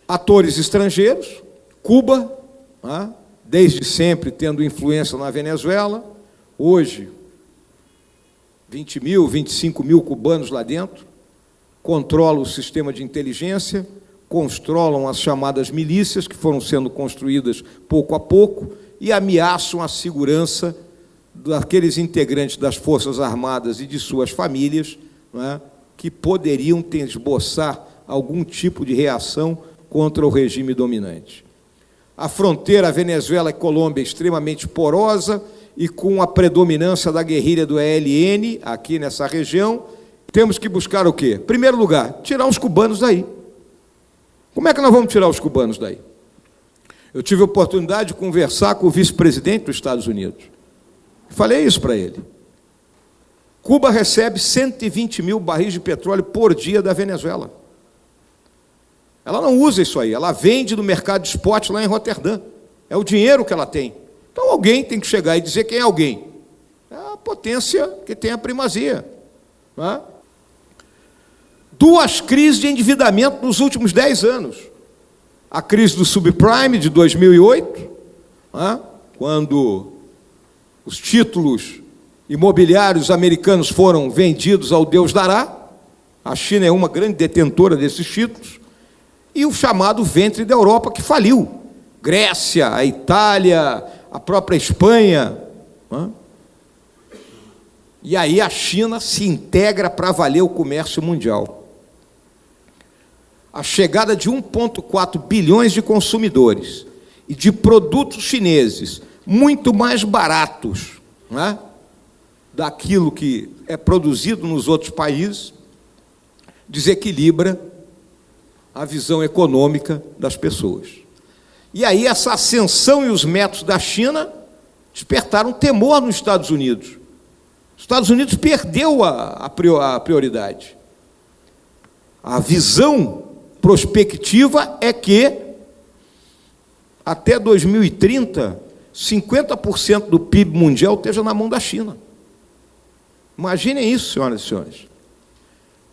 Atores estrangeiros, Cuba, né, desde sempre tendo influência na Venezuela, hoje 20 mil, 25 mil cubanos lá dentro, controlam o sistema de inteligência, controlam as chamadas milícias, que foram sendo construídas pouco a pouco, e ameaçam a segurança daqueles integrantes das Forças Armadas e de suas famílias, não é, que poderiam esboçar algum tipo de reação contra o regime dominante. A fronteira Venezuela e Colômbia é extremamente porosa e com a predominância da guerrilha do ELN aqui nessa região, temos que buscar o quê? Em primeiro lugar, tirar os cubanos daí. Como é que nós vamos tirar os cubanos daí? Eu tive a oportunidade de conversar com o vice-presidente dos Estados Unidos. Falei isso para ele. Cuba recebe 120 mil barris de petróleo por dia da Venezuela. Ela não usa isso aí, ela vende no mercado de spot lá em Roterdã. É o dinheiro que ela tem. Então alguém tem que chegar e dizer quem é alguém. É a potência que tem a primazia. Não é? 2 crises de endividamento nos últimos 10 anos. A crise do subprime de 2008, não é? Quando os títulos imobiliários americanos foram vendidos ao Deus dará. A China é uma grande detentora desses títulos. E o chamado ventre da Europa, que faliu. Grécia, a Itália, a própria Espanha. Não é? E aí a China se integra para valer o comércio mundial. A chegada de 1,4 bilhões de consumidores e de produtos chineses muito mais baratos, não é, daquilo que é produzido nos outros países, desequilibra a visão econômica das pessoas. E aí essa ascensão e os métodos da China despertaram temor nos Estados Unidos. Os Estados Unidos perdeu a prioridade. A visão prospectiva é que, até 2030, 50% do PIB mundial esteja na mão da China. Imaginem isso, senhoras e senhores.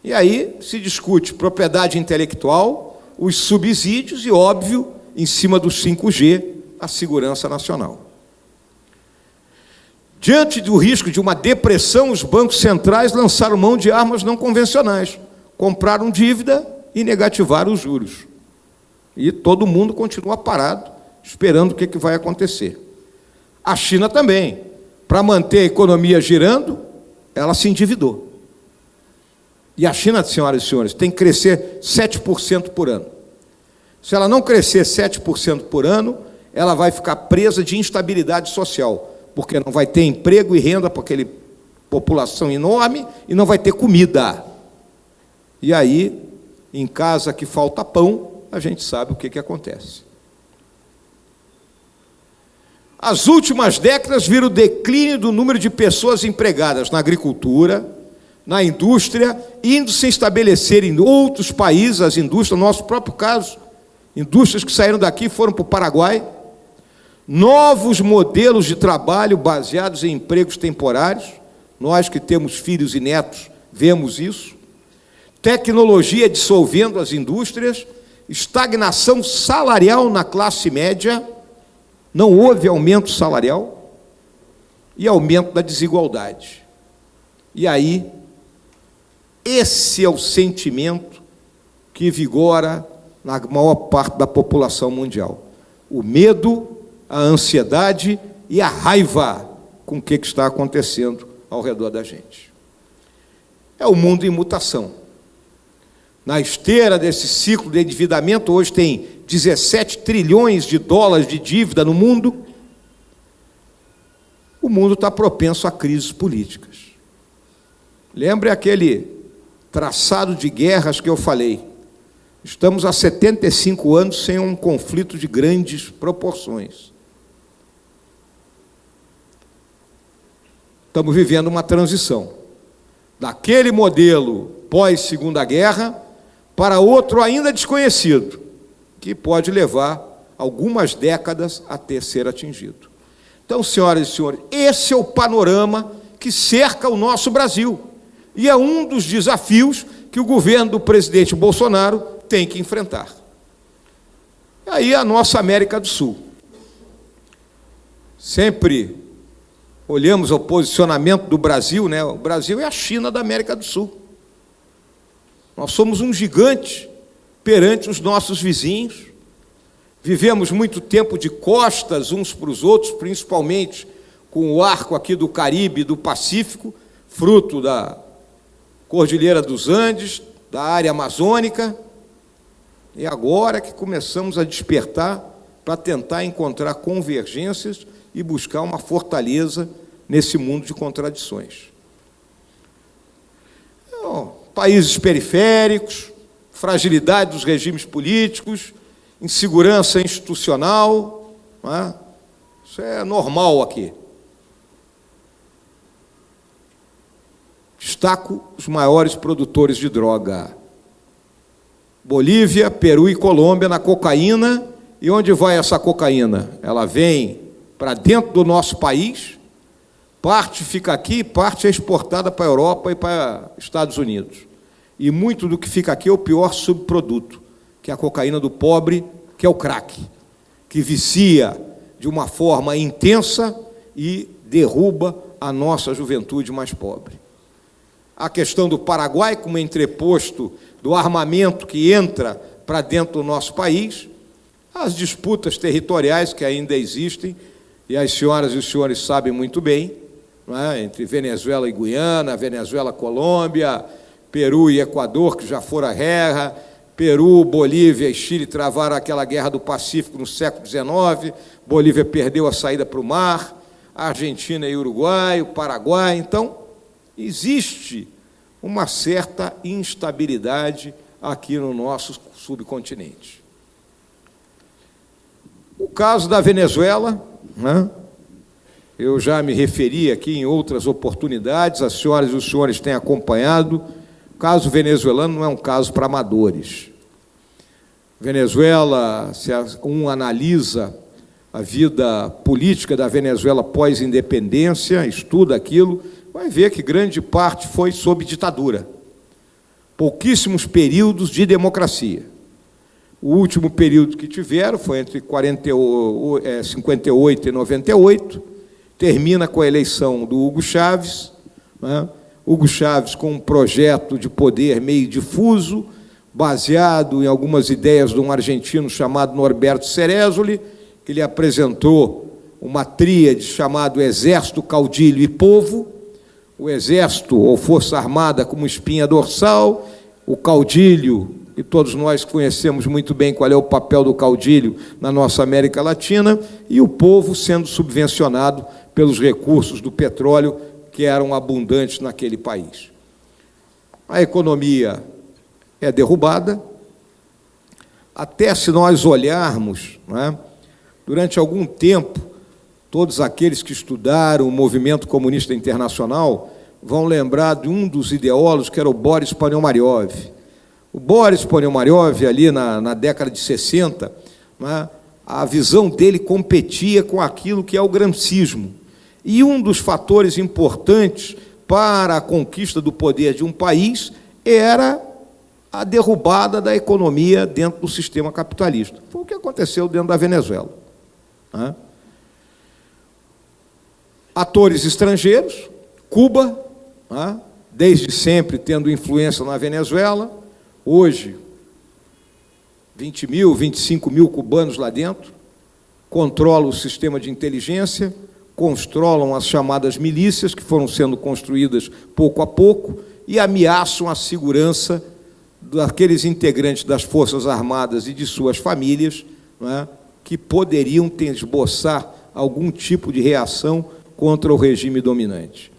E aí se discute propriedade intelectual, os subsídios e, óbvio, em cima do 5G, a segurança nacional. Diante do risco de uma depressão, os bancos centrais lançaram mão de armas não convencionais, compraram dívida e negativaram os juros. E todo mundo continua parado, esperando o que vai acontecer. A China também, para manter a economia girando, ela se endividou. E a China, senhoras e senhores, tem que crescer 7% por ano. Se ela não crescer 7% por ano, ela vai ficar presa de instabilidade social, porque não vai ter emprego e renda para aquela população enorme e não vai ter comida. E aí, em casa que falta pão, a gente sabe o que acontece. As últimas décadas viram o declínio do número de pessoas empregadas na agricultura, na indústria, indo se estabelecer em outros países, as indústrias, no nosso próprio caso, indústrias que saíram daqui e foram para o Paraguai, novos modelos de trabalho baseados em empregos temporários, nós que temos filhos e netos vemos isso, tecnologia dissolvendo as indústrias, estagnação salarial na classe média, não houve aumento salarial e aumento da desigualdade. E aí, esse é o sentimento que vigora na maior parte da população mundial. O medo, a ansiedade e a raiva com o que está acontecendo ao redor da gente. É o mundo em mutação. Na esteira desse ciclo de endividamento, hoje tem 17 trilhões de dólares de dívida no mundo. O mundo está propenso a crises políticas. Lembre aquele traçado de guerras que eu falei. Estamos há 75 anos sem um conflito de grandes proporções. Estamos vivendo uma transição daquele modelo pós-Segunda Guerra para outro ainda desconhecido, que pode levar algumas décadas até ser atingido. Então, senhoras e senhores, esse é o panorama que cerca o nosso Brasil, e é um dos desafios que o governo do presidente Bolsonaro tem que enfrentar. Aí a nossa América do Sul. Sempre olhamos o posicionamento do Brasil, né? O Brasil é a China da América do Sul. Nós somos um gigante perante os nossos vizinhos. Vivemos muito tempo de costas uns para os outros, principalmente com o arco aqui do Caribe e do Pacífico, fruto da Cordilheira dos Andes, da área amazônica. E agora que começamos a despertar para tentar encontrar convergências e buscar uma fortaleza nesse mundo de contradições. Países periféricos, fragilidade dos regimes políticos, insegurança institucional, não é? Isso é normal aqui. Destaco os maiores produtores de droga: Bolívia, Peru e Colômbia na cocaína. E onde vai essa cocaína? Ela vem para dentro do nosso país, parte fica aqui, parte é exportada para a Europa e para Estados Unidos. E muito do que fica aqui é o pior subproduto, que é a cocaína do pobre, que é o crack, que vicia de uma forma intensa e derruba a nossa juventude mais pobre. A questão do Paraguai, como entreposto do armamento que entra para dentro do nosso país, as disputas territoriais que ainda existem, e as senhoras e os senhores sabem muito bem, não é? Entre Venezuela e Guiana, Venezuela, Colômbia, Peru e Equador, que já foram a guerra, Peru, Bolívia e Chile travaram aquela guerra do Pacífico no século XIX, Bolívia perdeu a saída para o mar, a Argentina e Uruguai, o Paraguai. Então, existe uma certa instabilidade aqui no nosso subcontinente. O caso da Venezuela, né? Eu já me referi aqui em outras oportunidades, as senhoras e os senhores têm acompanhado. O caso venezuelano não é um caso para amadores. Venezuela, se um analisa a vida política da Venezuela pós-independência, estuda aquilo, vai ver que grande parte foi sob ditadura. Pouquíssimos períodos de democracia. O último período que tiveram foi entre 58 e 98, termina com a eleição do Hugo Chávez, né? Hugo Chávez com um projeto de poder meio difuso, baseado em algumas ideias de um argentino chamado Norberto Cerezoli, que ele apresentou uma tríade chamado Exército, Caudilho e Povo, o Exército ou Força Armada como espinha dorsal, o caudilho, e todos nós conhecemos muito bem qual é o papel do caudilho na nossa América Latina, e o povo sendo subvencionado pelos recursos do petróleo que eram abundantes naquele país. A economia é derrubada, até se nós olharmos, não é? Durante algum tempo, todos aqueles que estudaram o movimento comunista internacional vão lembrar de um dos ideólogos, que era o Boris Ponomaryov. O Boris Ponomaryov, ali na década de 60, não é? A visão dele competia com aquilo que é o gramscismo. E um dos fatores importantes para a conquista do poder de um país era a derrubada da economia dentro do sistema capitalista. Foi o que aconteceu dentro da Venezuela. Né? Atores estrangeiros, Cuba, né? Desde sempre tendo influência na Venezuela, hoje 20 mil, 25 mil cubanos lá dentro, controlam o sistema de inteligência, controlam as chamadas milícias, que foram sendo construídas pouco a pouco, e ameaçam a segurança daqueles integrantes das Forças Armadas e de suas famílias, não é, que poderiam esboçar algum tipo de reação contra o regime dominante.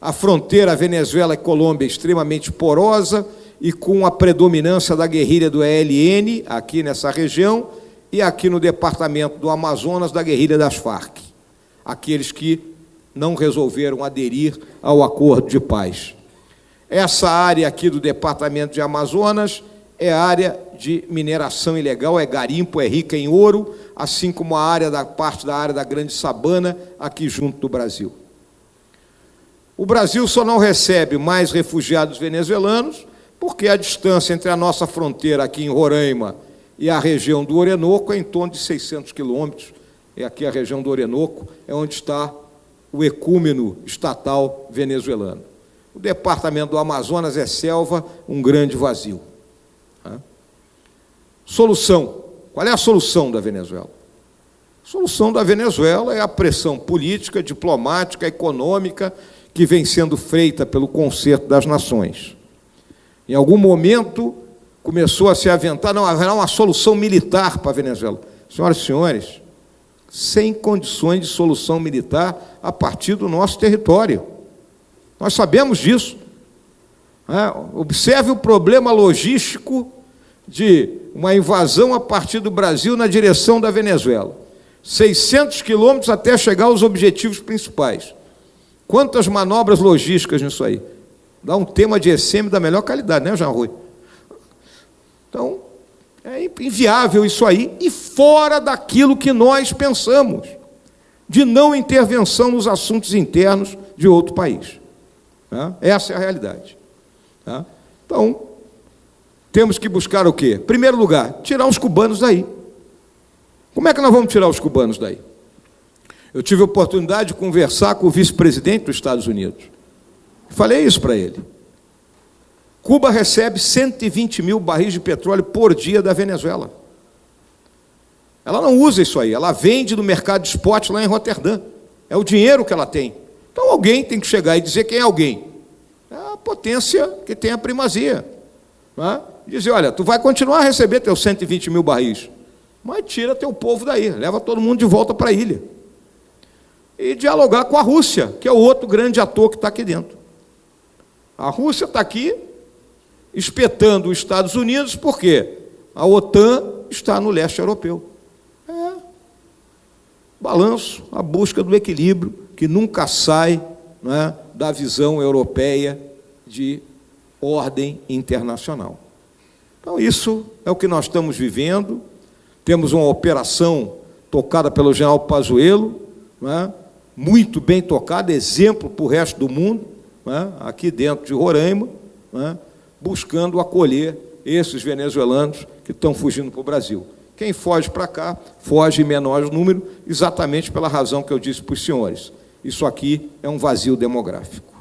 A fronteira Venezuela e Colômbia é extremamente porosa e com a predominância da guerrilha do ELN, aqui nessa região, e aqui no departamento do Amazonas, da guerrilha das Farc, aqueles que não resolveram aderir ao acordo de paz. Essa área aqui do departamento de Amazonas é área de mineração ilegal, é garimpo, é rica em ouro, assim como a área parte da área da Grande Sabana, aqui junto do Brasil. O Brasil só não recebe mais refugiados venezuelanos porque a distância entre a nossa fronteira aqui em Roraima e a região do Orinoco é em torno de 600 quilômetros. É aqui a região do Orinoco, é onde está o ecúmeno estatal venezuelano. O departamento do Amazonas é selva, um grande vazio. Solução. Qual é a solução da Venezuela? A solução da Venezuela é a pressão política, diplomática, econômica, que vem sendo feita pelo Concerto das Nações. Em algum momento, começou a se aventar, não, haverá uma solução militar para a Venezuela. Senhoras e senhores, sem condições de solução militar a partir do nosso território. Nós sabemos disso. Observe o problema logístico de uma invasão a partir do Brasil na direção da Venezuela. 600 quilômetros até chegar aos objetivos principais. Quantas manobras logísticas nisso aí? Dá um tema de ECM da melhor qualidade, né, Jean Rui? Então, é inviável isso aí, e fora daquilo que nós pensamos, de não intervenção nos assuntos internos de outro país. Essa é a realidade. Então, temos que buscar o quê? Em primeiro lugar, tirar os cubanos daí. Como é que nós vamos tirar os cubanos daí? Eu tive a oportunidade de conversar com o vice-presidente dos Estados Unidos. Falei isso para ele. Cuba recebe 120 mil barris de petróleo por dia da Venezuela. Ela não usa isso aí, ela vende no mercado de spot lá em Roterdã. É o dinheiro que ela tem. Então alguém tem que chegar e dizer quem é alguém. É a potência que tem a primazia. Dizer, olha, tu vai continuar a receber teus 120 mil barris, mas tira teu povo daí, leva todo mundo de volta para a ilha. E dialogar com a Rússia, que é o outro grande ator que está aqui dentro. A Rússia está aqui espetando os Estados Unidos, porque a OTAN está no leste europeu. Balanço, a busca do equilíbrio, que nunca sai, da visão europeia de ordem internacional. Então, isso é o que nós estamos vivendo. Temos uma operação tocada pelo general Pazuello, muito bem tocada, exemplo para o resto do mundo, aqui dentro de Roraima, buscando acolher esses venezuelanos que estão fugindo para o Brasil. Quem foge para cá, foge em menor número, exatamente pela razão que eu disse para os senhores. Isso aqui é um vazio demográfico.